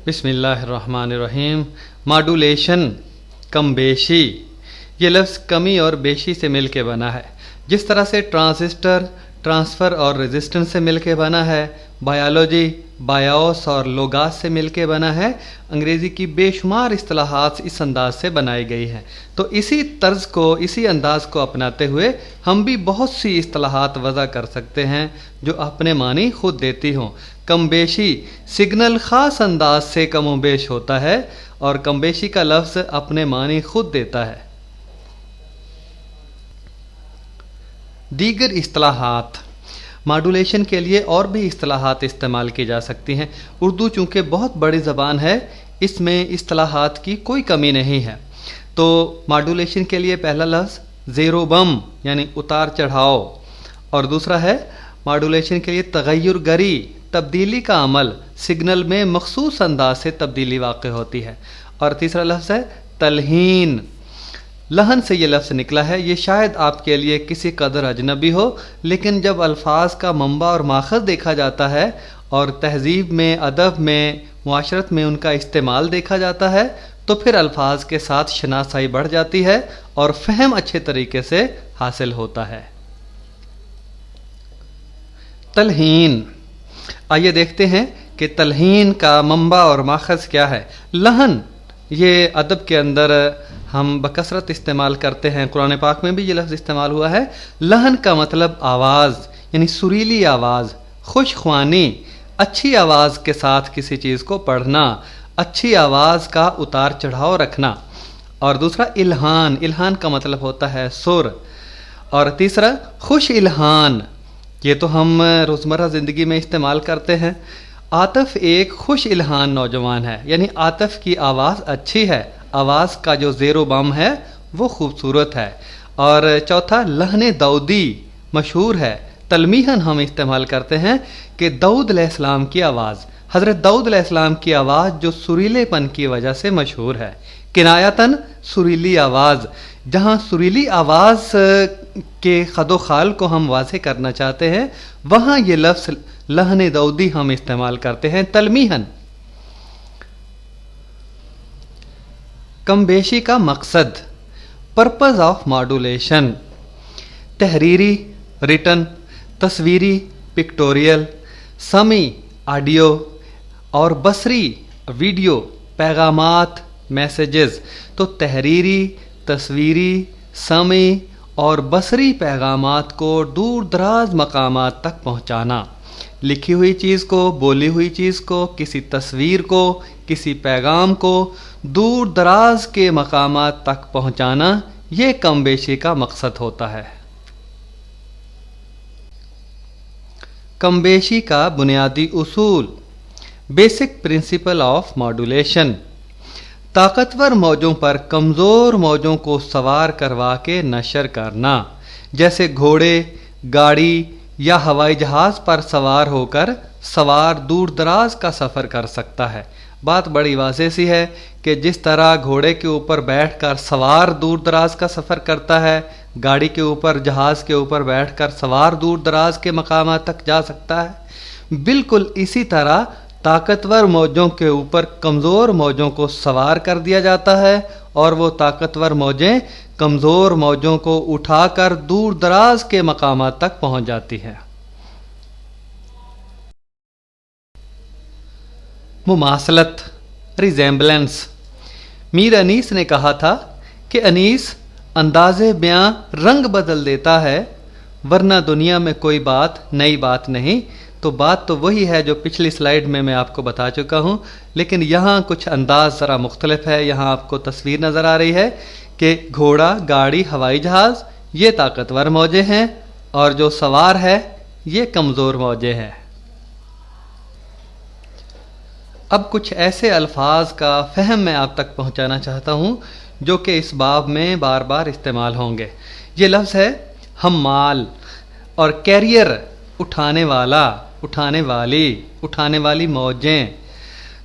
बिस्मिल्लाहिर्रहमानिर्रहीम। मॉड्यूलेशन, कम बेशी। ये लफ्ज़ कमी और बेशी से मिल के बना है। जिस तरह से ट्रांजिस्टर ट्रांसफ़र और रेजिस्टेंस से मिल के बना है, बायोलॉजी बायोस और लोगास से मिल के बना है, अंग्रेज़ी की बेशुमार इस्तिलाहात इस अंदाज से बनाई गई हैं। तो इसी तर्ज को, इसी अंदाज को अपनाते हुए हम भी बहुत सी इस्तिलाहात वज़ा कर सकते हैं जो अपने मानी खुद देती हों। कम बेशी सिग्नल ख़ास अंदाज से कम बेश होता है और कम बेशी का लफ्ज़ अपने मानी खुद देता है। दीगर इस्तिलाहात, मॉड्यूलेशन के लिए और भी इस्तिलाहात इस्तेमाल की जा सकती हैं। उर्दू चूँकि बहुत बड़ी ज़बान है, इसमें इस्तिलाहात की कोई कमी नहीं है। तो मॉड्यूलेशन के लिए पहला लफ्ज़ ज़ेरो बम यानी उतार चढ़ाव, और दूसरा है मॉड्यूलेशन के लिए तगय्युर गरी, तब्दीली का अमल, सिग्नल में मखसूस अंदाज से तब्दीली वाक़ होती है। और तीसरा लफ्ज़ है तलहीन, लहन से ये लफ्ज़ निकला है। ये शायद आपके लिए किसी कदर अजनबी हो, लेकिन जब अल्फाज का मंबा और माखज़ देखा जाता है और तहज़ीब में, अदब में, मुआशरत में उनका इस्तेमाल देखा जाता है, तो फिर अल्फाज के साथ शनासाई बढ़ जाती है और फ़हम अच्छे तरीके से हासिल होता है। तलहीन, आइए देखते हैं कि तलहीन का मंबा और माखज़ क्या है। लहन, ये अदब के अंदर हम बकसरत इस्तेमाल करते हैं, कुरान पाक में भी ये लफ्ज़ इस्तेमाल हुआ है। लहन का मतलब आवाज़ यानी सुरीली आवाज़, खुशख्वानी, अच्छी आवाज़ के साथ किसी चीज़ को पढ़ना, अच्छी आवाज़ का उतार चढ़ाव रखना। और दूसरा इल्हान, इल्हान का मतलब होता है सुर। और तीसरा खुश इल्हान, ये तो हम रोज़मर्रा ज़िंदगी में इस्तेमाल करते हैं। आतिफ़ एक खुश इल्हान नौजवान है, यानी आतिफ़ की आवाज़ अच्छी है, आवाज़ का जो ज़ेरो बम है वो खूबसूरत है। और चौथा लहन दाऊदी मशहूर है। तलमीहन हम इस्तेमाल करते हैं कि दाऊद अलैहिस्सलाम की आवाज़, हज़रत दाऊद अलैहिस्सलाम की आवाज़ जो सुरीलेपन की वजह से मशहूर है। किनायतन सुरीली आवाज़, जहाँ सुरीली आवाज़ के खदो खाल को हम वाज़े करना चाहते हैं, वहाँ ये लफ्ज़ लहन दाऊदी हम इस्तेमाल करते हैं। तलमीहन, कम बेशी का मकसद, पर्पज़ ऑफ मॉड्यूलेशन, तहरीरी रिटन, तस्वीरी पिक्टोरियल, समी ऑडियो और बसरी वीडियो पैगामात मैसेजेस। तो तहरीरी, तस्वीरी, समी और बसरी पैगामात को दूर दराज मकामात तक पहुँचाना, लिखी हुई चीज़ को, बोली हुई चीज़ को, किसी तस्वीर को, किसी पैगाम को दूर दराज के मकामात तक पहुँचाना, ये कम बेशी का मकसद होता है। कम बेशी का बुनियादी उसूल, बेसिक प्रिंसिपल ऑफ मॉड्यूलेशन, ताकतवर मौजों पर कमज़ोर मौजों को सवार करवा के नशर करना। जैसे घोड़े, गाड़ी या हवाई जहाज़ पर सवार होकर सवार दूर दराज का सफ़र कर सकता है। बात बड़ी वाज़ेह सी है कि जिस तरह घोड़े के ऊपर बैठकर सवार दूर दराज का सफ़र करता है, गाड़ी के ऊपर, जहाज़ के ऊपर बैठकर सवार दूर दराज के मकामात तक जा सकता है, बिल्कुल इसी तरह ताकतवर मौजों के ऊपर कमज़ोर मौजों को सवार कर दिया जाता है और वो ताकतवर मौजें कमज़ोर मौजों को उठाकर दूर दराज के मकामात तक पहुँच जाती है। मुमासलत, रिजेम्बलेंस। मीर अनीस ने कहा था कि अनीस, अंदाज़े बयां रंग बदल देता है, वरना दुनिया में कोई बात नई बात नहीं। तो बात तो वही है जो पिछली स्लाइड में मैं आपको बता चुका हूँ, लेकिन यहाँ कुछ अंदाज़ ज़रा मुख्तलिफ है। यहाँ आपको तस्वीर नज़र आ रही है कि घोड़ा, गाड़ी, हवाई जहाज़ ये ताकतवर मौजें हैं और जो सवार है ये कमज़ोर मौजें हैं। अब कुछ ऐसे अल्फाज का फ़हम मैं आप तक पहुँचाना चाहता हूँ जो कि इस बाब में बार बार इस्तेमाल होंगे। ये लफ्ज़ है हम्माल और कैरियर, उठाने वाला, उठाने वाली, उठाने वाली मौजें।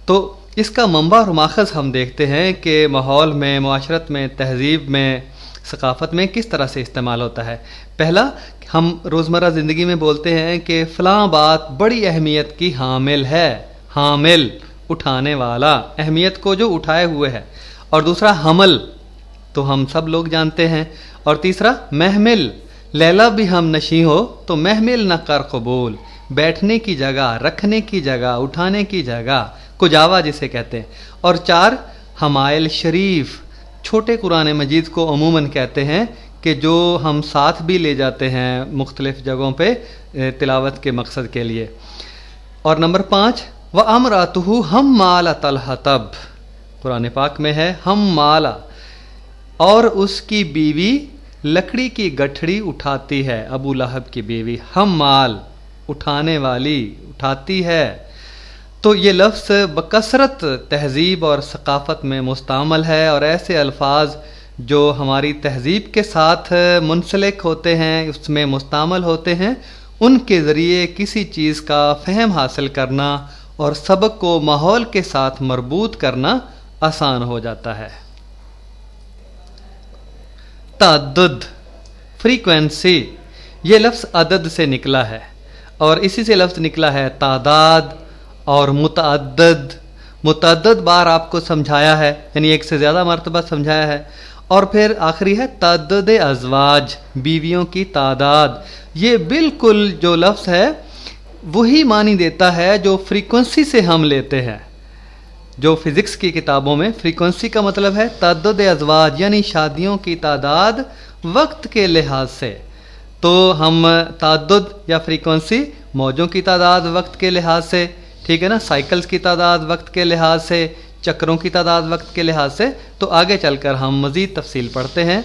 तो इसका मंबा और माखज़ हम देखते हैं कि माहौल में, मुआशरत में, तहज़ीब में, सकाफ़त में किस तरह से इस्तेमाल होता है। पहला, हम रोज़मर्रा ज़िंदगी में बोलते हैं कि फ़लाँ बात बड़ी अहमियत की हामिल है। हामिल उठाने वाला, अहमियत को जो उठाए हुए है। और दूसरा हमल, तो हम सब लोग जानते हैं। और तीसरा महमिल, लैला भी हम नशी हो तो महमिल न कर कबूल, बैठने की जगह, रखने की जगह, उठाने की जगह, कुजावा जिसे कहते हैं। और चार हमायल शरीफ, छोटे कुरान मजीद को अमूमन कहते हैं कि जो हम साथ भी ले जाते हैं मुख्तलिफ जगहों पे तिलावत के मकसद के लिए। और नंबर 5 व अमरातुहु हम माला तलहतब, कुरान पाक में है हम माला, और उसकी बीवी लकड़ी की गठड़ी उठाती है। अबू लहब की बीवी हम माल, उठाने वाली, उठाती है। तो ये लफ्ज़ बकसरत तहज़ीब और सकाफ़त में मुस्तामल है, और ऐसे अल्फाज जो हमारी तहज़ीब के साथ मुंसलिक होते हैं, उसमें मुस्तामल होते हैं, उनके ज़रिए किसी चीज़ का फ़हम हासिल करना और सबक को माहौल के साथ मरबूत करना आसान हो जाता है। तअद्दुद, फ्रीक्वेंसी, ये लफ्ज़ अदद से निकला है और इसी से लफ्ज़ निकला है तादाद और मुतअद्दद। मुतअद्दद बार आपको समझाया है, यानी एक से ज़्यादा मरतबा समझाया है। और फिर आखिरी है तअद्दुद अज़वाज, बीवियों की तादाद। ये बिल्कुल जो लफ्ज़ है वही मानी देता है जो फ्रीक्वेंसी से हम लेते हैं। जो फिज़िक्स की किताबों में फ्रीक्वेंसी का मतलब है तअद्दुद अज़वाज, यानी शादियों की तादाद वक्त के लिहाज से। तो हम तअद्दुद या फ्रीक्वेंसी मौजों की तादाद वक्त के लिहाज से, ठीक है ना, साइकिल्स की तादाद वक्त के लिहाज से, चक्रों की तादाद वक्त के लिहाज से। तो आगे चलकर हम मज़ीद तफसील पढ़ते हैं।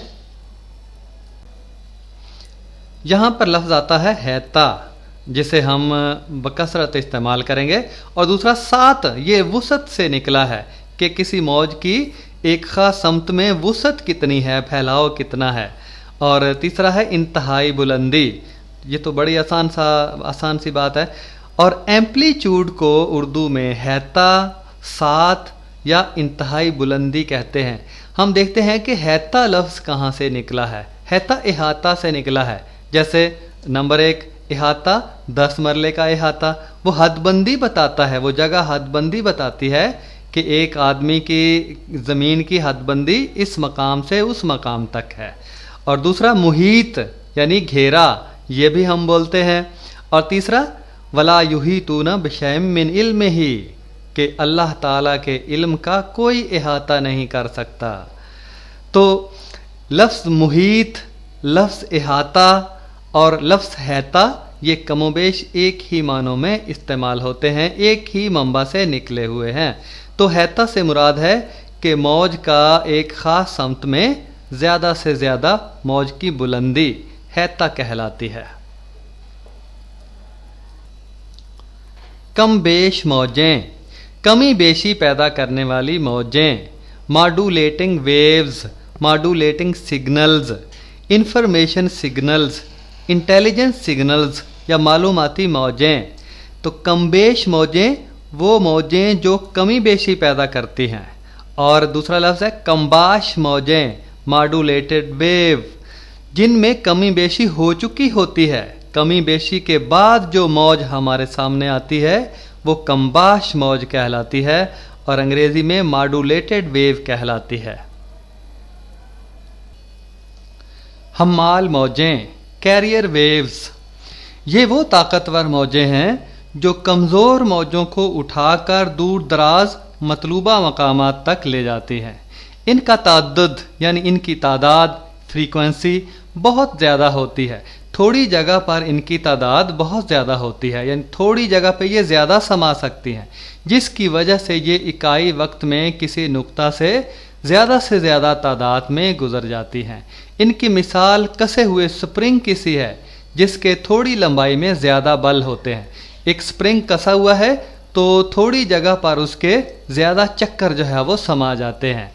यहाँ पर लफ्ज़ आता है हैता, जिसे हम बकसरत इस्तेमाल करेंगे। और दूसरा 7, ये वुसत से निकला है कि किसी मौज की एक ख़ास समत में वुसत कितनी है, फैलाव कितना है। और तीसरा है इंतहाई बुलंदी, ये तो बड़ी आसान सी बात है। और एम्पलीट्यूड को उर्दू में हैता, 7 या इंतहाई बुलंदी कहते हैं। हम देखते हैं कि हैता लफ्ज़ कहाँ से निकला है। हैता इहाता से निकला है। जैसे नंबर 1 इहाता, 10 मरले का इहाता, वो हदबंदी बताता है, वो जगह हदबंदी बताती है कि एक आदमी की ज़मीन की हदबंदी इस मकाम से उस मकाम तक है। और दूसरा मुहीत यानी घेरा, ये भी हम बोलते हैं। और तीसरा वला युहीतूना बिशैइन मिन इल्मिही, कि अल्लाह ताला के इल्म का कोई इहाता नहीं कर सकता। तो लफ्ज़ मुहीत, लफ्ज़ इहाता और लफ्ज़ हैता ये कमोबेश एक ही मानों में इस्तेमाल होते हैं, एक ही मंबा से निकले हुए हैं। तो हैता से मुराद है कि मौज का एक ख़ास समत में ज़्यादा से ज़्यादा मौज की बुलंदी हैता कहलाती है। कम बेश मौजें, कमी बेशी पैदा करने वाली मौजें। Modulating waves, modulating signals, information signals, intelligence signals या मालूमाती मौजें। तो कमबेश मौजें वो मौजें जो कमी बेशी पैदा करती हैं। और दूसरा लफ्ज़ है कम्बाश मौजें, मॉड्यूलेटेड वेव, जिनमें कमी बेशी हो चुकी होती है। कमी बेशी के बाद जो मौज हमारे सामने आती है वो कम्बाश मौज कहलाती है और अंग्रेज़ी में मॉड्यूलेटेड वेव कहलाती है। हम्माल मौजें, कैरियर वेव्स, ये वो ताकतवर मौजें हैं जो कमज़ोर मौजों को उठाकर दूर दराज मतलूबा मकामात तक ले जाती हैं। इनका ताद्दुद यानी इनकी तादाद, फ्रीक्वेंसी बहुत ज़्यादा होती है। थोड़ी जगह पर इनकी तादाद बहुत ज़्यादा होती है, यानी थोड़ी जगह पे ये ज़्यादा समा सकती हैं, जिसकी वजह से ये इकाई वक्त में किसी नुक्ता से ज़्यादा तादाद में गुजर जाती हैं। इनकी मिसाल कसे हुए स्प्रिंग की सी है, जिसके थोड़ी लंबाई में ज़्यादा बल होते हैं। एक स्प्रिंग कसा हुआ है तो थोड़ी जगह पर उसके ज़्यादा चक्कर जो है वो समा जाते हैं।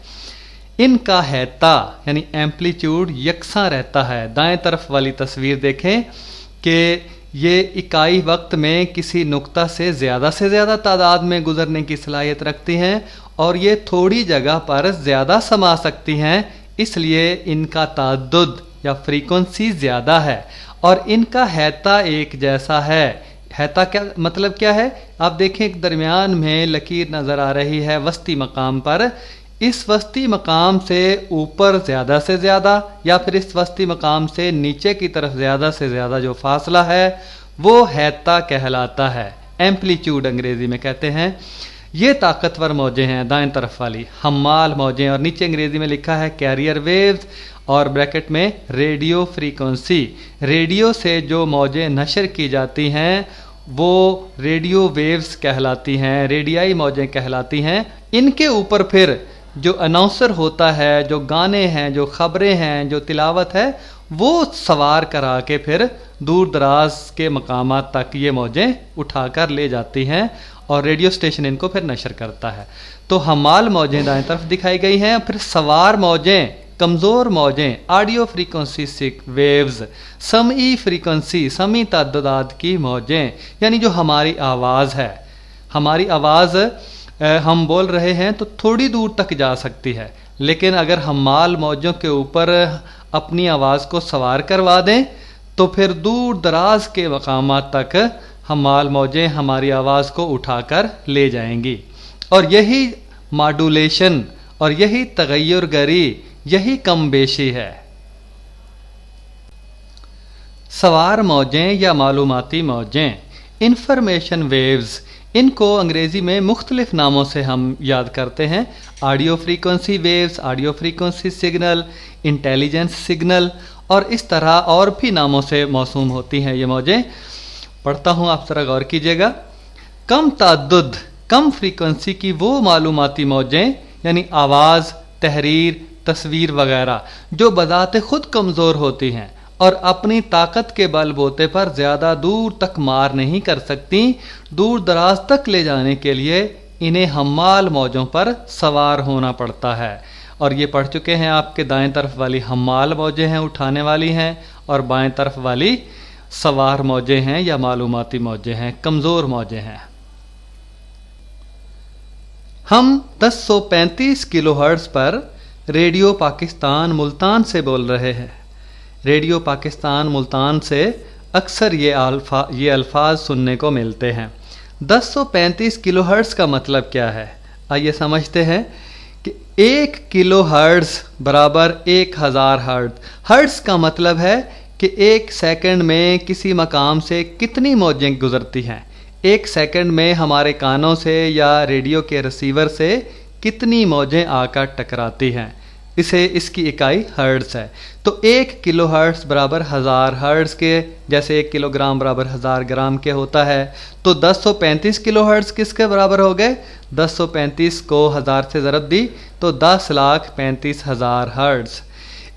इनका हैता यानी एम्पलीट्यूड यकसा रहता है। दाएं तरफ वाली तस्वीर देखें कि ये इकाई वक्त में किसी नुक्ता से ज़्यादा तादाद में गुजरने की सलाहियत रखती हैं और ये थोड़ी जगह पर ज़्यादा समा सकती हैं, इसलिए इनका ताद्दुद या फ्रीक्वेंसी ज़्यादा है और इनका हैता एक जैसा है, हैता क्या मतलब क्या है? आप देखें एक दरमियान में लकीर नज़र आ रही है वस्ती मकाम पर। इस वस्ती मकाम से ऊपर ज़्यादा से ज़्यादा या फिर इस वस्ती मकाम से नीचे की तरफ ज़्यादा से ज़्यादा जो फासला है वो हैता कहलाता है। एम्पलीट्यूड अंग्रेज़ी में कहते हैं। ये ताकतवर मौजें हैं दाएं तरफ वाली, हम्माल मौजें, और नीचे अंग्रेज़ी में लिखा है कैरियर वेव्स और ब्रैकेट में रेडियो फ्रीक्वेंसी। रेडियो से जो मौजें नशर की जाती हैं वो रेडियो वेव्स कहलाती हैं, रेडियाई मौजें कहलाती हैं। इनके ऊपर फिर जो अनाउंसर होता है, जो गाने हैं, जो खबरें हैं, जो तिलावत है, वो सवार करा के फिर दूर दराज के मकामात तक ये मौजें उठाकर ले जाती हैं और रेडियो स्टेशन इनको फिर नशर करता है। तो हमाल मौजें दाएं तरफ दिखाई गई हैं। फिर सवार मौजें, कमज़ोर मौजें, ऑडियो फ्रीक्वेंसी वेव्स, समी फ्रीक्वेंसी, समी तादाद की मौजें, यानी जो हमारी आवाज़ है, हमारी आवाज़ हम बोल रहे हैं तो थोड़ी दूर तक जा सकती है, लेकिन अगर हमाल मौजों के ऊपर अपनी आवाज़ को सवार करवा दें तो फिर दूर दराज के मकामात तक हमाल मौजें हमारी आवाज़ को उठाकर ले जाएंगी। और यही मॉड्यूलेशन और यही तगय्युरगरी, यही कम बेशी है। सवार मौजें या मालूमाती मौजें, इंफॉर्मेशन वेव्स, इनको अंग्रेज़ी में मुख्तलिफ नामों से हम याद करते हैं। Audio frequency waves, audio frequency signal, intelligence signal, और इस तरह और भी नामों से मौसूम होती हैं ये मौजें। पढ़ता हूँ, आप ज़रा गौर कीजिएगा। कम ताद्दुद, कम फ्रीक्वेंसी की वो मालूमाती मौजें, यानी आवाज़, तहरीर, तस्वीर वगैरह, जो बज़ाते खुद कमज़ोर होती हैं और अपनी ताकत के बलबूते पर ज़्यादा दूर तक मार नहीं कर सकती, दूर दराज तक ले जाने के लिए इन्हें हम्माल मौजों पर सवार होना पड़ता है। और ये पढ़ चुके हैं, आपके दाएं तरफ वाली हम्माल मौजें हैं, उठाने वाली हैं, और बाएं तरफ वाली सवार मौजें हैं या मालूमाती मौजें हैं, कमज़ोर मौजें हैं। हम 1035 किलोहर्ट्ज़ पर रेडियो पाकिस्तान मुल्तान से बोल रहे हैं। रेडियो पाकिस्तान मुल्तान से अक्सर ये अल्फाज सुनने को मिलते हैं। 1035 किलोहर्ट्ज़ का मतलब क्या है? आइए समझते हैं कि 1 किलो हर्ट्ज़ बराबर 1000 हर्ट्ज़। हर्ट्ज़ का मतलब है कि 1 सेकंड में किसी मकाम से कितनी मौजें गुजरती हैं। 1 सेकंड में हमारे कानों से या रेडियो के रिसीवर से कितनी मौजें आकर टकराती हैं, इसे इसकी इकाई हर्ट्ज़ है। तो 1 किलो हर्ट्ज़ बराबर 1000 हर्ट्ज़ के, जैसे 1 किलोग्राम बराबर 1000 ग्राम के होता है। तो 1035 किलो हर्ट्ज़ किसके बराबर हो गए? 1035 को 1000 से ज़रब दी तो 10,35,000 हर्ट्ज़।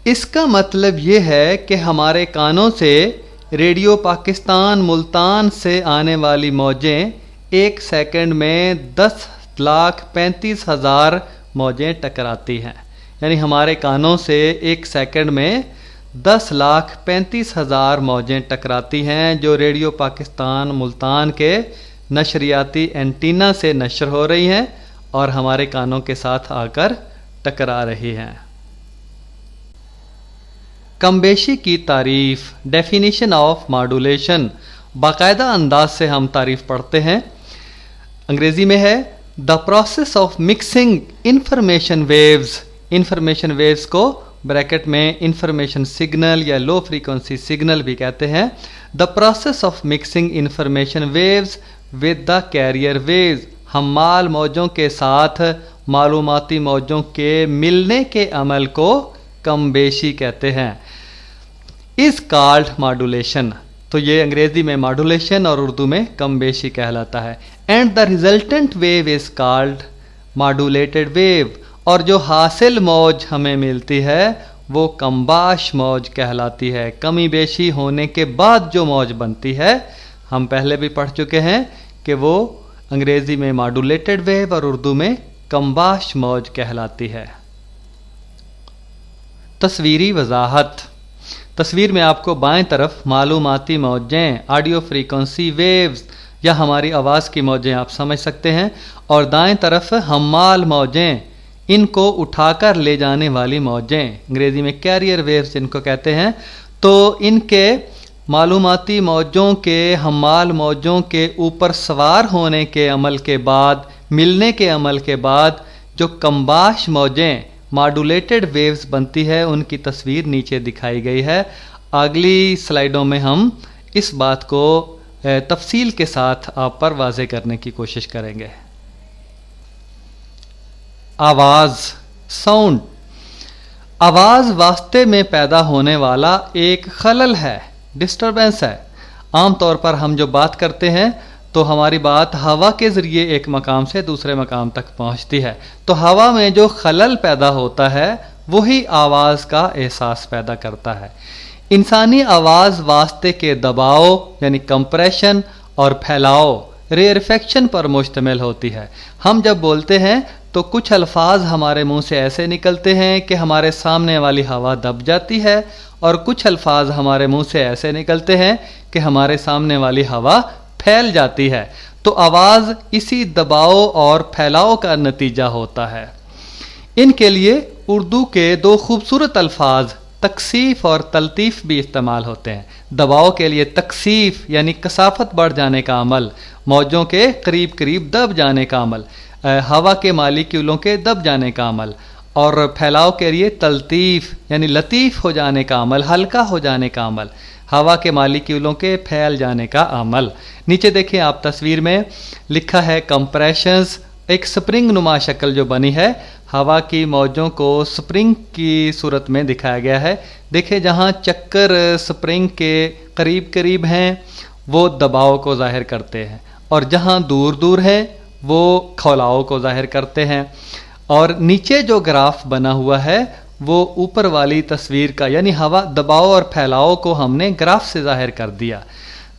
इसका मतलब ये है कि हमारे कानों से रेडियो पाकिस्तान मुल्तान से आने वाली मौजें 1 सेकंड में 10,35,000 मौजें टकराती हैं। यानी हमारे कानों से 1 सेकंड में 10,35,000 मौजें टकराती हैं, जो रेडियो पाकिस्तान मुल्तान के नशरियाती एंटीना से नशर हो रही हैं और हमारे कानों के साथ आकर टकरा रही हैं। कमबेशी की तारीफ, डेफिनेशन ऑफ मॉड्यूलेशन, बाकायदा अंदाज से हम तारीफ पढ़ते हैं। अंग्रेजी में है the process of mixing information waves. Information waves को ब्रैकेट में इंफॉर्मेशन सिग्नल या लो फ्रीक्वेंसी सिग्नल भी कहते हैं। The process of mixing information waves with the carrier waves, हम्माल मौजों के साथ मालूमाती मौजों के मिलने के अमल को कमबेशी कहते हैं। इज कॉल्ड मॉड्यूलेशन, तो ये अंग्रेजी में मॉड्यूलेशन और उर्दू में कमबेशी कहलाता है। And the resultant wave is called modulated wave, और जो हासिल मौज हमें मिलती है वो कम्बाश मौज कहलाती है। कमी बेशी होने के बाद जो मौज बनती है, हम पहले भी पढ़ चुके हैं कि वो अंग्रेजी में मॉड्यूलेटेड वेव और उर्दू में कम्बाश मौज कहलाती है। तस्वीरी वजाहत, तस्वीर में आपको बाएं तरफ मालूमाती मौजें, ऑडियो फ्रीक्वेंसी वेव्स या हमारी आवाज़ की मौजें आप समझ सकते हैं, और दाएं तरफ हम्माल मौजें, इनको उठाकर ले जाने वाली मौजें, अंग्रेजी में कैरियर वेव्स इनको कहते हैं। तो इनके मालूमाती मौजों के हमाल मौजों के ऊपर सवार होने के अमल के बाद, मिलने के अमल के बाद जो कम्बाश मौजें मॉड्यूलेटेड वेव्स बनती है, उनकी तस्वीर नीचे दिखाई गई है। अगली स्लाइडों में हम इस बात को तफसील के साथ आप पर वाज़े करने की कोशिश करेंगे। आवाज़, साउंड। आवाज़ वास्ते में पैदा होने वाला एक खलल है, डिस्टरबेंस है। आमतौर पर हम जो बात करते हैं तो हमारी बात हवा के ज़रिए एक मकाम से दूसरे मकाम तक पहुंचती है। तो हवा में जो खलल पैदा होता है वही आवाज़ का एहसास पैदा करता है। इंसानी आवाज़ वास्ते के दबाव यानी कंप्रेशन और फैलाव रेयरफेक्शन पर मुश्तमिल होती है। हम जब बोलते हैं तो कुछ अल्फाज हमारे मुंह से ऐसे निकलते हैं कि हमारे सामने वाली हवा दब जाती है, और कुछ अल्फाज हमारे मुंह से ऐसे निकलते हैं कि हमारे सामने वाली हवा फैल जाती है। तो आवाज़ इसी दबाव और फैलाव का नतीजा होता है। इनके लिए उर्दू के दो खूबसूरत अल्फाज तकसीफ और तलतीफ़ भी इस्तेमाल होते हैं। दबाव के लिए तकसीफ यानी कसाफत बढ़ जाने का अमल, मौजों के करीब करीब दब जाने का अमल, हवा के मालिक्यूलों के दब जाने का अमल, और फैलाव के लिए तलतीफ़ यानी लतीफ़ हो जाने का अमल, हल्का हो जाने का अमल, हवा के मालिक्यूलों के फैल जाने का अमल। नीचे देखिए आप तस्वीर में लिखा है कंप्रेशंस, एक स्प्रिंग नुमा शक्ल जो बनी है, हवा की मौजों को स्प्रिंग की सूरत में दिखाया गया है। देखिए जहाँ चक्कर स्प्रिंग के करीब करीब हैं वो दबाव को जाहिर करते हैं, और जहाँ दूर दूर है वो खौलाव को जाहिर करते हैं। और नीचे जो ग्राफ बना हुआ है वो ऊपर वाली तस्वीर का, यानी हवा दबाव और फैलाव को हमने ग्राफ से जाहिर कर दिया।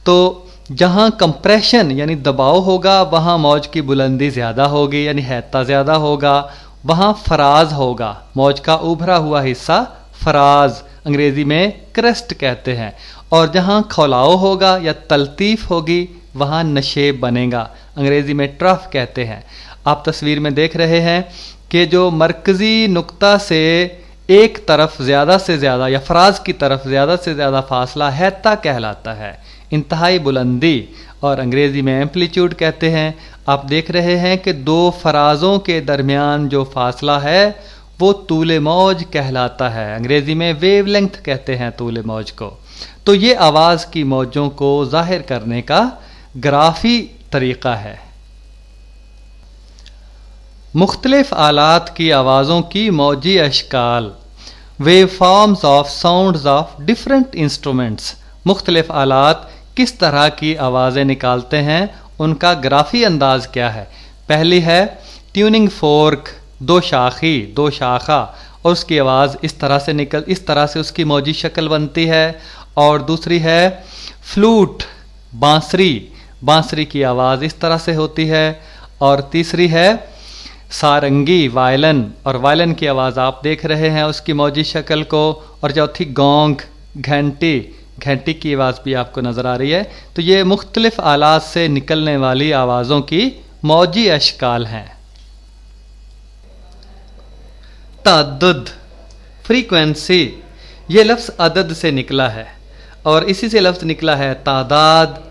तो जहाँ कंप्रेशन यानी दबाव होगा वहाँ मौज की बुलंदी ज़्यादा होगी, यानी हैता ज़्यादा होगा। वहाँ फराज होगा, मौज का उभरा हुआ हिस्सा फराज, अंग्रेज़ी में क्रेस्ट कहते हैं। और जहाँ खौलाव होगा या तलतीफ़ होगी वहाँ नशेब बनेगा, अंग्रेज़ी में ट्रफ कहते हैं। आप तस्वीर में देख रहे हैं कि जो मरकज़ी नुक्ता से एक तरफ ज़्यादा से ज़्यादा या फराज की तरफ ज़्यादा से ज़्यादा फासला हैता कहलाता है, इंतहाई बुलंदी, और अंग्रेज़ी में एम्पलीट्यूड कहते हैं। आप देख रहे हैं कि दो फराजों के दरमियान जो फासला है वो तूले मौज कहलाता है, अंग्रेज़ी में वेवलेंथ कहते हैं तूले मौज को। तो ये आवाज़ की मौजों को जाहिर करने का ग्राफी तरीक़ा है। मुख्तलिफ आलात की आवाज़ों की मौजी अशकाल, wave forms of sounds of different instruments. मुख्तलिफ आलात किस तरह की आवाज़ें निकालते हैं, उनका ग्राफी अंदाज क्या है। पहली है ट्यूनिंग फोर्क, दो शाखी, दो शाखा, और उसकी आवाज़ इस तरह से उसकी मौजी शक्ल बनती है। और दूसरी है फ्लूट, बांसुरी, बांसुरी की आवाज़ इस तरह से होती है। और तीसरी है सारंगी, वायलन, और वायलन की आवाज़ आप देख रहे हैं उसकी मौजी शक्ल को। और चौथी गोंग, घंटी, घंटी की आवाज़ भी आपको नज़र आ रही है। तो ये मुख्तलिफ आलात से निकलने वाली आवाज़ों की मौजी अशकाल हैं। तअद्दुद, फ्रीक्वेंसी, ये लफ्ज़ अदद से निकला है और इसी से लफ्ज़ निकला है तादाद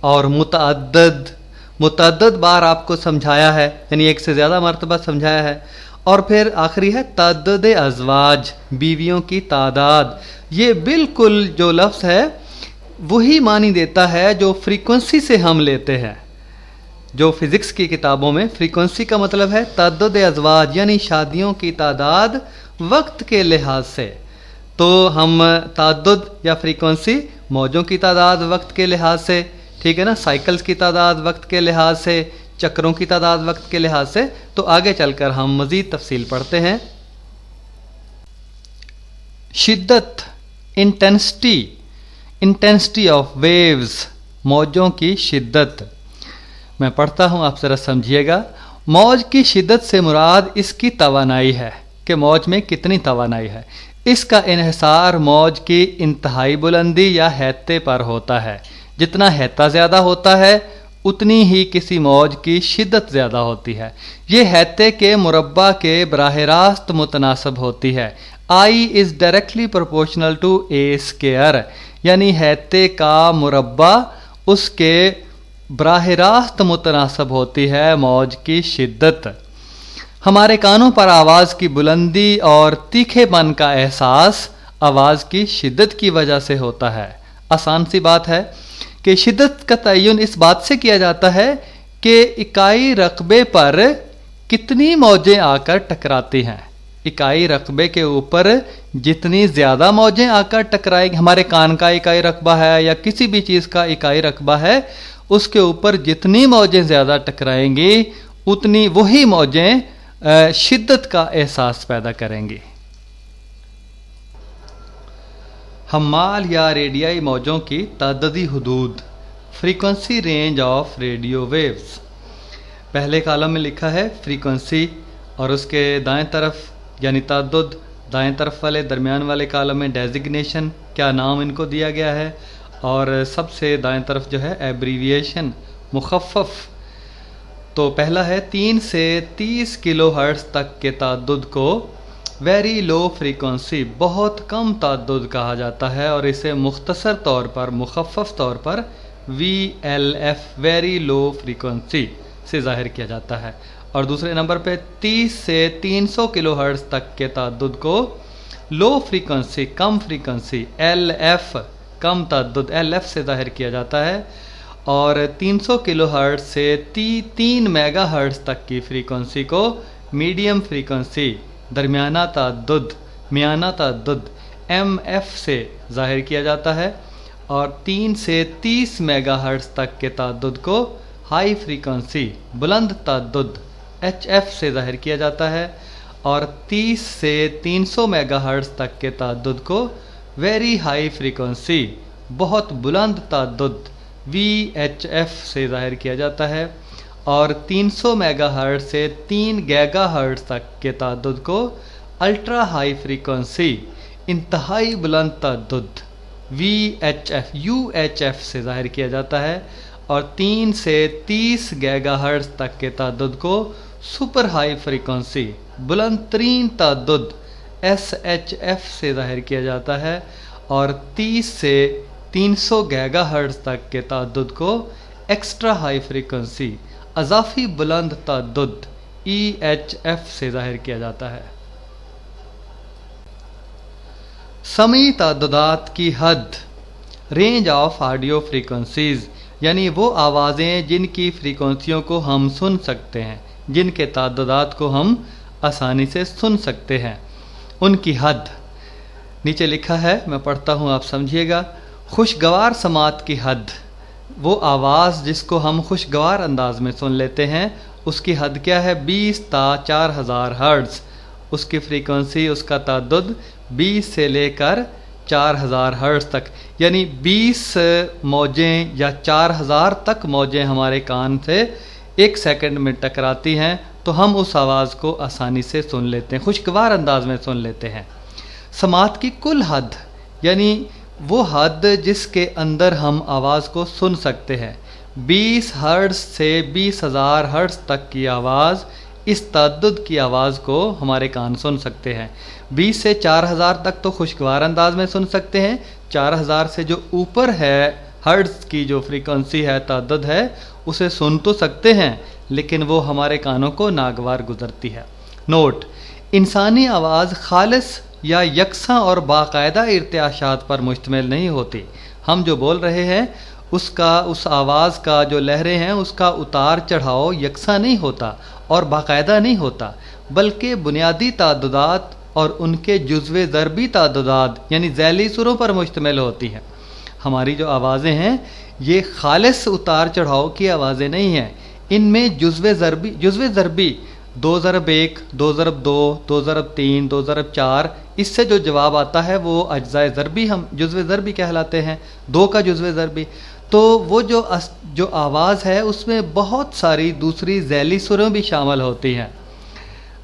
और मुतअद्दद। मुतअद्दद बार आपको समझाया है, यानी एक से ज़्यादा मरतबा समझाया है। और फिर आखिरी है तअद्दुद अज़वाज, बीवियों की तादाद। ये बिल्कुल जो लफ्ज़ है वही मानी देता है जो फ्रीक्वेंसी से हम लेते हैं। जो फिज़िक्स की किताबों में फ्रीक्वेंसी का मतलब है तअद्दुद अज़वाज, यानी शादियों की तादाद वक्त के लिहाज से। तो हम तअद्दुद या फ्रीक्वेंसी मौजों की तादाद वक्त के लिहाज से, ठीक है ना, साइकिल्स की तादाद वक्त के लिहाज से, चक्रों की तादाद वक्त के लिहाज से। तो आगे चलकर हम मज़ीद तफसील पढ़ते हैं। शिद्दत, इंटेंसिटी, इंटेंसिटी ऑफ वेव्स, मौजों की शिद्दत। मैं पढ़ता हूँ, आप ज़रा समझिएगा। मौज की शिद्दत से मुराद इसकी तवानाई है कि मौज में कितनी तवानाई है। इसका इन्हिसार मौज की इंतहाई बुलंदी या हैते पर होता है। जितना हैता ज़्यादा होता है उतनी ही किसी मौज की शिद्दत ज़्यादा होती है। ये हैते के मुरब्बा के बराह रास्त मुतनासब होती है। I is directly proportional to A square. यानी हैते का मुरब्बा उसके बराह रास्त मुतनासब होती है मौज की शिद्दत। हमारे कानों पर आवाज़ की बुलंदी और तीखेपन का एहसास आवाज़ की शिद्दत की वजह से होता है। आसान सी बात है कि शिद्दत का तयन इस बात से किया जाता है कि इकाई रकबे पर कितनी मौजें आकर टकराती हैं। इकाई रकबे के ऊपर जितनी ज़्यादा मौजें आकर टकराएंगी, हमारे कान का इकाई रकबा है या किसी भी चीज़ का इकाई रकबा है, उसके ऊपर जितनी मौजें ज़्यादा टकराएंगी उतनी वही मौजें शिद्दत का एहसास पैदा करेंगी। हम्माल या रेडियाई मौजों की ताददी हुदूद, frequency range of radio waves. पहले कॉलम में लिखा है फ्रीक्वेंसी और उसके दाएं तरफ यानी ताद्दुद, दाएं तरफ वाले दरमियान वाले कॉलम में डेजिग्नेशन, क्या नाम इनको दिया गया है, और सबसे दाएं तरफ जो है एब्रीविएशन, मुखफ़फ़। तो पहला है 3 से 30 किलो हर्ट्ज़ तक के ताद्दुद को वेरी लो फ्रीक्वेंसी, बहुत कम ताद्दुद कहा जाता है और इसे मुख्तसर तौर पर मुखफ़फ़ तौर पर VLF वेरी लो फ्रीक्वेंसी से ज़ाहिर किया जाता है। और दूसरे नंबर पे 30 से 300 किलो हर्ट्ज़ तक के ताद्दुद को लो फ्रीक्वेंसी, कम फ्रीक्वेंसी LF, कम ताद्दुद LF से ज़ाहिर किया जाता है। और 300 किलो हर्ट्ज़ से 3 मेगा हर्ट्ज़ तक की फ्रीक्वेंसी को मीडियम फ्रीक्वेंसी, दरमियाना ताद्दुद, मियाना ताद्दुद MF से ज़ाहिर किया जाता है। और 3 से 30 मेगा हर्ट्ज़ तक के ताद्दुद को हाई फ्रीक्वेंसी, बुलंद ताद्दुद HF से ज़ाहिर किया जाता है। और 30 से 300 मेगाहर्ट्ज़ तक के ताद्दुद को वेरी हाई फ्रीक्वेंसी, बहुत बुलंद ताद्दुद VHF से ज़ाहिर किया जाता है। और 300 मेगाहर्ट्ज़ से 3 गीगाहर्ट्ज़ तक के ताद्दुद को अल्ट्रा हाई फ्रीक्वेंसी, इंतहाई बुलंद ताद्दुद UHF से ज़ाहिर किया जाता है। और 3 से 30 गीगाहर्ट्ज़ तक के ताद्दुद को सुपर हाई फ्रीक्वेंसी, बुलंद तरीन ताद्दुद SHF से ज़ाहिर किया जाता है। और 30 से 300 गीगाहर्ट्ज़ तक के ताद्दुद को एक्स्ट्रा हाई फ्रीक्वेंसी, अज़ाफ़ी बुलंद ताद्दुद EHF से ज़ाहिर किया जाता है। समी ताद्दुदात की हद, रेंज ऑफ ऑडियो फ्रीक्वेंसीज़, यानी वो आवाज़ें जिनकी फ्रीक्वेंसियों को हम सुन सकते हैं, जिनके ताद्दुदात को हम आसानी से सुन सकते हैं, उनकी हद नीचे लिखा है, मैं पढ़ता हूँ, आप समझिएगा। खुशगवार समात की हद, वो आवाज़ जिसको हम खुशगवार अंदाज में सुन लेते हैं, उसकी हद क्या है? 20 ता 4000 हर्ट्ज़। उसकी फ्रीक्वेंसी, उसका ताद्दुद 20 से लेकर 4000 हर्ट्ज़ तक, यानी 20 मौजें या 4000 तक मौजें हमारे कान से 1 सेकंड में टकराती हैं तो हम उस आवाज़ को आसानी से सुन लेते हैं, खुशगवार अंदाज में सुन लेते हैं। समात की कुल हद, यानी वो हद जिसके अंदर हम आवाज़ को सुन सकते हैं, 20 हर्ट्ज़ से 20,000 हर्ट्ज़ तक की आवाज़, इस ताद्दुद की आवाज़ को हमारे कान सुन सकते हैं। 20 से 4000 तक तो खुशगवार अंदाज में सुन सकते हैं। 4000 से जो ऊपर है हर्ट्ज़ की जो फ्रीक्वेंसी है, ताद्दुद है, उसे सुन तो सकते हैं लेकिन वो हमारे कानों को नागवार गुजरती है। नोट, इंसानी आवाज़ खालिस या यकसा और बाकायदा इर्तियाशात पर मुश्तमिल नहीं होती। हम जो बोल रहे हैं उसका, उस आवाज़ का जो लहरें हैं उसका उतार चढ़ाव यकसा नहीं होता और बाकायदा नहीं होता, बल्कि बुनियादी ताद्दुदात और उनके जुज़्वे ज़रबी ताद्दुदात यानी ज़ैली सुरों पर मुश्तमिल होती हैं। हमारी जो आवाज़ें हैं ये खालिस उतार चढ़ाव की आवाज़ें नहीं हैं, इनमें जुज़्वे ज़रबी 2 ज़रब 1, 2 ज़रब 2, 2 ज़रब 3, 2 ज़रब 4, इससे जो जवाब आता है वो अज्ज़ाए ज़रबी, हम जुज़्वे ज़रबी कहलाते हैं, 2 का जुज़्वे ज़रबी। तो वो जो आवाज़ है उसमें बहुत सारी दूसरी ज़ैली सुरें भी शामिल होती हैं।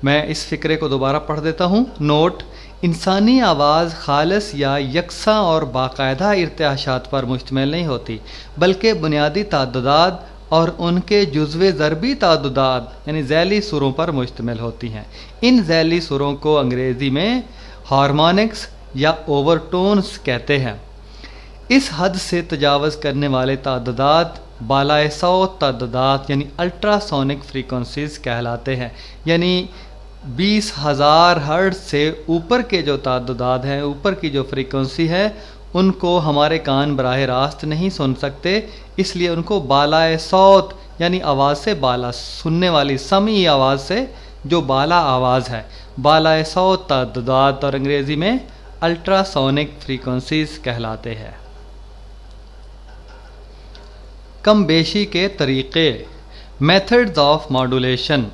मैं इस फ़िक्रे को दोबारा पढ़ देता हूँ। नोट, इंसानी आवाज़ खालिस या यकसा और बाकायदा इर्तियाशात पर मुश्तमिल नहीं होती, बल्कि बुनियादी ताद्दुदात और उनके जुज़्वे ज़रबी ताद्दुदात यानी ज़ैली सुरों पर मुश्तमिल होती हैं। इन ज़ैली सुरों को अंग्रेज़ी में हार्मोनिक्स या ओवरटोन्स कहते हैं। इस हद से तजावज़ करने वाले तादाद बालाए 100 तादाद यानी अल्ट्रासोनिक फ्रीक्वेंसीज कहलाते हैं। यानी 20,000 हर्ट्ज़ से ऊपर के जो तादाद हैं, ऊपर की जो फ्रीक्वेंसी है, उनको हमारे कान बराह रास्त नहीं सुन सकते, इसलिए उनको बालाए सौत यानी आवाज़ से बाला सुनने वाली समी आवाज़ से जो बाला आवाज़ है, बालाए सौत तादाद और अंग्रेज़ी में अल्ट्रासोनिक फ्रीक्वेंसीज कहलाते हैं। कम बेशी के तरीक़े, मेथड्स ऑफ मॉड्यूलेशन।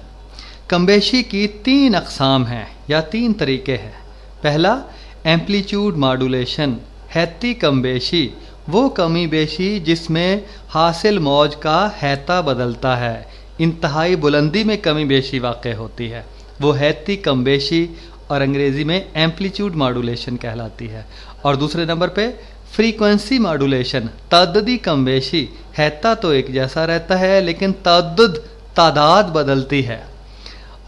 कमबेशी की 3 अक़साम हैं या 3 तरीक़े हैं। पहला एम्पलीट्यूड मॉड्यूलेशन, हैती कमबेशी, वो कमी बेशी जिसमें हासिल मौज का हैता बदलता है, इंतहाई बुलंदी में कमी बेशी वाक़ होती है, वो हैती कमबेशी और अंग्रेज़ी में एम्पलीट्यूड मॉड्यूलेशन कहलाती है। और दूसरे नंबर पे फ्रीक्वेंसी मॉड्यूलेशन, ताददी कमबेशी, हैता तो एक जैसा रहता है लेकिन तादाद बदलती है।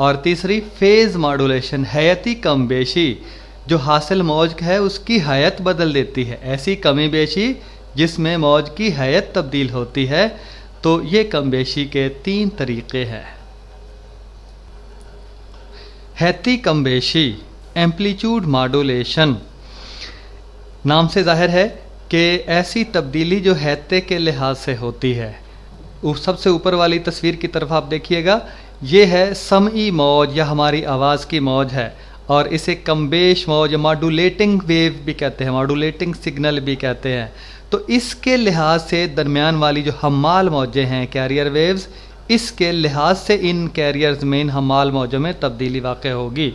और तीसरी फेज़ मॉड्यूलेशन, हैती कमबेशी, जो हासिल मौज है उसकी हैत बदल देती है, ऐसी कमी बेशी जिसमें मौज की हैत तब्दील होती है। तो ये कम बेशी के 3 तरीक़े हैं। हैती कम बेशी, एम्पलीट्यूड मॉड्यूलेशन, नाम से जाहिर है कि ऐसी तब्दीली जो हैते के लिहाज से होती है। सबसे ऊपर वाली तस्वीर की तरफ आप देखिएगा, ये है समई मौज या हमारी आवाज़ की मौज है, और इसे कमबेश मौज या मॉड्यूलेटिंग वेव भी कहते हैं, मॉड्यूलेटिंग सिग्नल भी कहते हैं। तो इसके लिहाज से दरमियान वाली जो हमाल मौजें हैं, कैरियर वेव्स, इसके लिहाज से इन कैरियर्स में, इन हमाल मौजों में तब्दीली वाक़ होगी।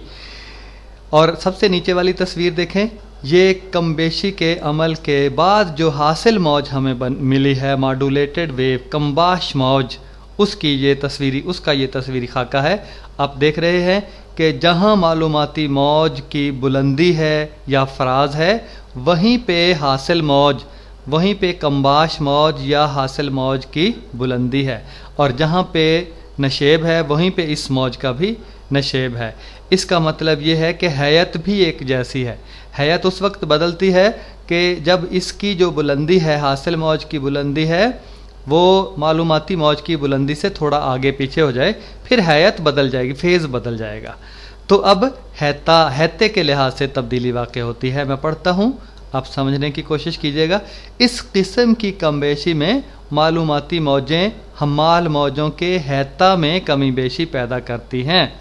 और सबसे नीचे वाली तस्वीर देखें, ये कमबेशी के अमल के बाद जो हासिल मौज हमें मिली है, मॉड्यूलेटेड वेव, कम्बाश मौज, उसका ये तस्वीरी खाका है। आप देख रहे हैं कि जहाँ मालूमाती मौज की बुलंदी है या फराज है, वहीं पे हासिल मौज, वहीं पे कम्बाश मौज या हासिल मौज की बुलंदी है, और जहाँ पे नशेब है वहीं पे इस मौज का भी नशेब है। इसका मतलब ये है कि हैत भी एक जैसी है। हैत उस वक्त बदलती है कि जब इसकी जो बुलंदी है, हासिल मौज की बुलंदी है, वो मालूमाती मौज की बुलंदी से थोड़ा आगे पीछे हो जाए, फिर हैत बदल जाएगी, फेज़ बदल जाएगा। तो अब हैते के लिहाज से तब्दीली वाक़ होती है। मैं पढ़ता हूँ, आप समझने की कोशिश कीजिएगा। इस किस्म की कमबेशी में मालूमाती मौजें हमाल मौजों के हैता में कमी बेशी पैदा करती हैं।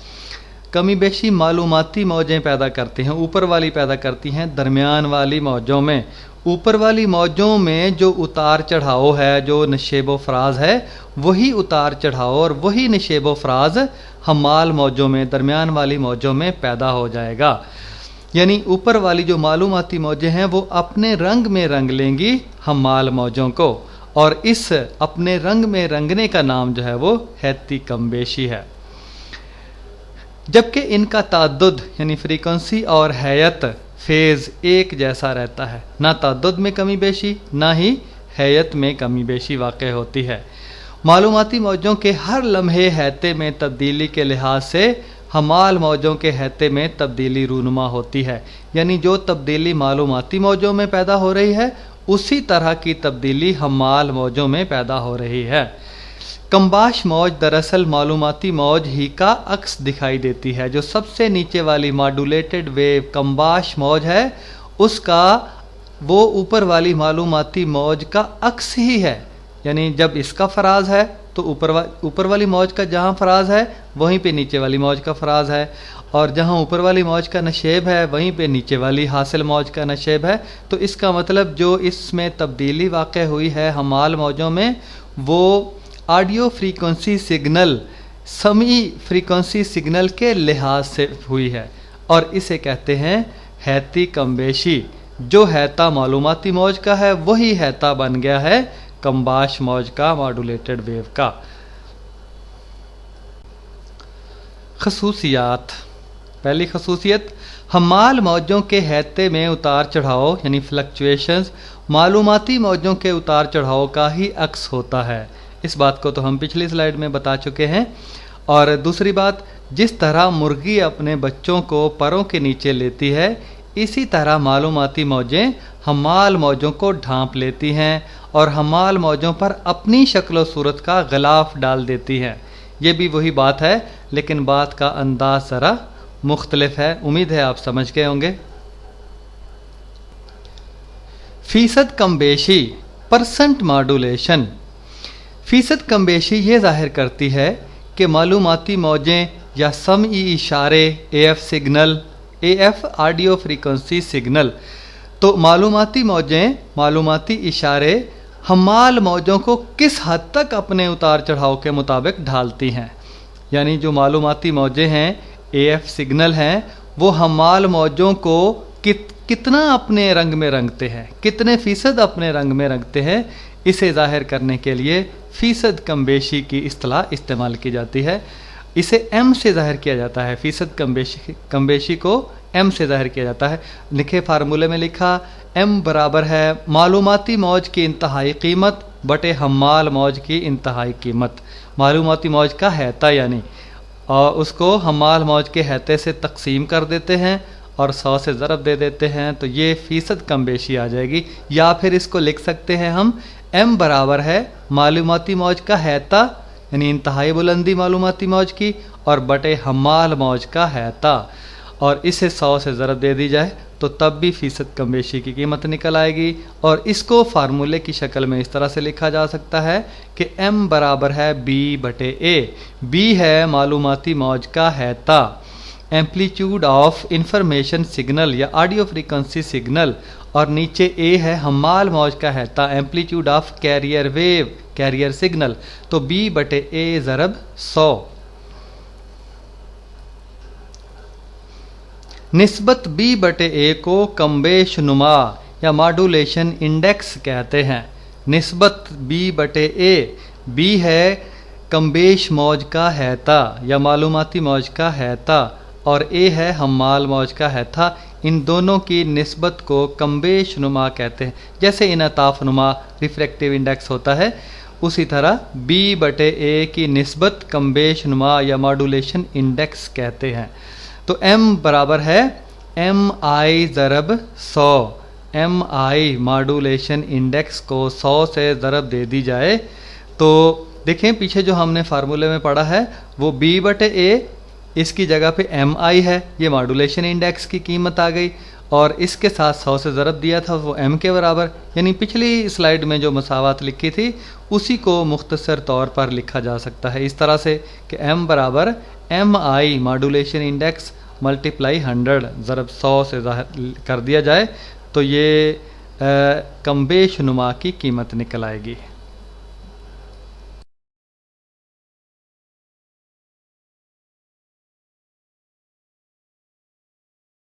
कमी बेशी मालूमाती मौजें पैदा करती हैं, ऊपर वाली पैदा करती हैं दरमियान वाली मौजों में। ऊपर वाली मौजों में जो उतार चढ़ाव है, जो नशेब व फराज है, वही उतार चढ़ाव और वही नशेब व फराज हमाल मौजों में, दरमियान वाली मौजों में पैदा हो जाएगा। यानी ऊपर वाली जो मालूमाती मौजें हैं वो अपने रंग में रंग लेंगी हमाल मौजों को, और इस अपने रंग में रंगने का नाम जो है वो हैती कमबेशी है। जबकि इनका ताद्दुद यानी फ्रीक्वेंसी और हैत, फेज़ एक जैसा रहता है, ना ताद्दुद में कमी बेशी ना ही हैत में कमी बेशी वाक़ होती है। मालूमाती मौजों के हर लम्हे हैते में तब्दीली के लिहाज से हमाल मौजों के हैते में तब्दीली रूनुमा होती है। यानी जो तब्दीली मालूमाती मौजों में पैदा हो रही है, उसी तरह की तब्दीली हमाल मौजों में पैदा हो रही है। कम्बाश मौज दरअसल मालूमाती मौज ही का अक्स दिखाई देती है। जो सबसे नीचे वाली मॉड्यूलेटेड वेव कम्बाश मौज है, उसका वो ऊपर वाली मालूमाती मौज का अक्स ही है। यानी जब इसका फराज है तो ऊपर वाली मौज का जहाँ फराज है वहीं पे नीचे वाली मौज का फराज है, और जहाँ ऊपर वाली मौज का नशेब है वहीं पे नीचे वाली हासिल मौज का नशेब है। तो इसका मतलब जो इसमें तब्दीली वाक़ हुई है हमाल मौजों में, वो ऑडियो फ्रीक्वेंसी सिग्नल, समी फ्रीक्वेंसी सिग्नल के लिहाज से हुई है, और इसे कहते हैं हैती कमबेशी। जो हैता मालूमाती मौज का है वही हैता बन गया है कम्बाश मौज का, मॉड्यूलेटेड वेव का। खसूसियात। पहली खसूसियत, हमाल मौजों के हैते में उतार चढ़ाव यानी फ्लक्चुएशंस मालूमाती मौजों के उतार चढ़ाव का ही अक्स होता है। इस बात को तो हम पिछली स्लाइड में बता चुके हैं। और दूसरी बात, जिस तरह मुर्गी अपने बच्चों को परों के नीचे लेती है, इसी तरह मालूमाती मौजें हमाल मौजों को ढांप लेती हैं और हमाल मौजों पर अपनी शक्ल सूरत का गिलाफ डाल देती हैं। ये भी वही बात है, लेकिन बात का अंदाज ज़रा मुख्तलिफ है। उम्मीद है आप समझ गए होंगे। फीसद कमबेशी, परसेंट मॉड्यूलेशन। फीसद कमबेशी ये जाहिर करती है कि मालूमाती मौजें या समई इशारे, AF signal, AF audio frequency signal, तो मालूमाती मौजें, मालूमाती इशारे हमाल मौजों को किस हद तक अपने उतार चढ़ाव के मुताबिक ढालती हैं। यानी जो मालूमाती मौजें हैं, AF सिग्नल हैं, वो हमाल मौजों को कितना अपने रंग में रंगते हैं, कितने फ़ीसद अपने रंग में रंगते हैं, इसे ज़ाहिर करने के लिए फ़ीसद कमबेशी की इस्तिलाह इस्तेमाल की जाती है। इसे M से ज़ाहिर किया जाता है। फ़ीसद कमबेशी को M से ज़ाहिर किया जाता है। लिखे फार्मूले में लिखा M बराबर है मालूमाती मौज की इंतहाई कीमत बटे हमाल मौज की इंतहाई कीमत। मालूमाती मौज का हैता यानी, और उसको हमाल मौज के हैते से तकसीम कर देते हैं और 100 से ज़रब दे देते हैं, तो ये फ़ीसद कमबेशी आ जाएगी। या फिर इसको लिख सकते हैं हम M बराबर है मालूमाती मौज का हैता यानी इंतहाई बुलंदी मालूमाती मौज की, और बटे हमाल मौज का हैता, और इसे 100 से ज़रब दे दी जाए तो तब भी फ़ीसद कमबेशी की कीमत निकल आएगी। और इसको फार्मूले की शक्ल में इस तरह से लिखा जा सकता है कि M बराबर है B बटे A। B है मालूमाती मौज का हैता, एम्पलीट्यूड ऑफ इंफॉर्मेशन सिग्नल या ऑडियो फ्रीक्वेंसी सिग्नल, और नीचे A है हमाल मौज का हैता, amplitude of carrier wave, carrier signal. तो B बटे A ज़रब 100। निस्बत B बटे A को कमबेश नुमा या मॉड्यूलेशन इंडेक्स कहते हैं। निस्बत B बटे A, B है कमबेश मौज का हैता या मालूमाती मौज का हैता, और A है हमाल मौज का हैता। इन दोनों की निस्बत को कमबेश नुमा कहते हैं। जैसे इनताफ नुमा रिफ्रैक्टिव इंडेक्स होता है, उसी तरह B बटे A की निस्बत कमबेश नुमा या मॉड्यूलेशन इंडेक्स कहते हैं। तो M बराबर है MI ज़रब 100। MI मॉड्यूलेशन इंडेक्स को 100 से ज़रब दे दी जाए तो देखें पीछे जो हमने फार्मूले में पढ़ा है वो B बटे A, इसकी जगह पे MI है, ये मॉड्यूलेशन इंडेक्स की कीमत आ गई, और इसके साथ 100 से ज़रब दिया था वो M के बराबर। यानी पिछली स्लाइड में जो मसावत लिखी थी उसी को मुख्तसर तौर पर लिखा जा सकता है इस तरह से कि M बराबर MI मॉड्यूलेशन इंडेक्स मल्टीप्लाई 100 ज़रब 100 से कर दिया जाए तो ये कमबेश नुमा की कीमत निकल आएगी।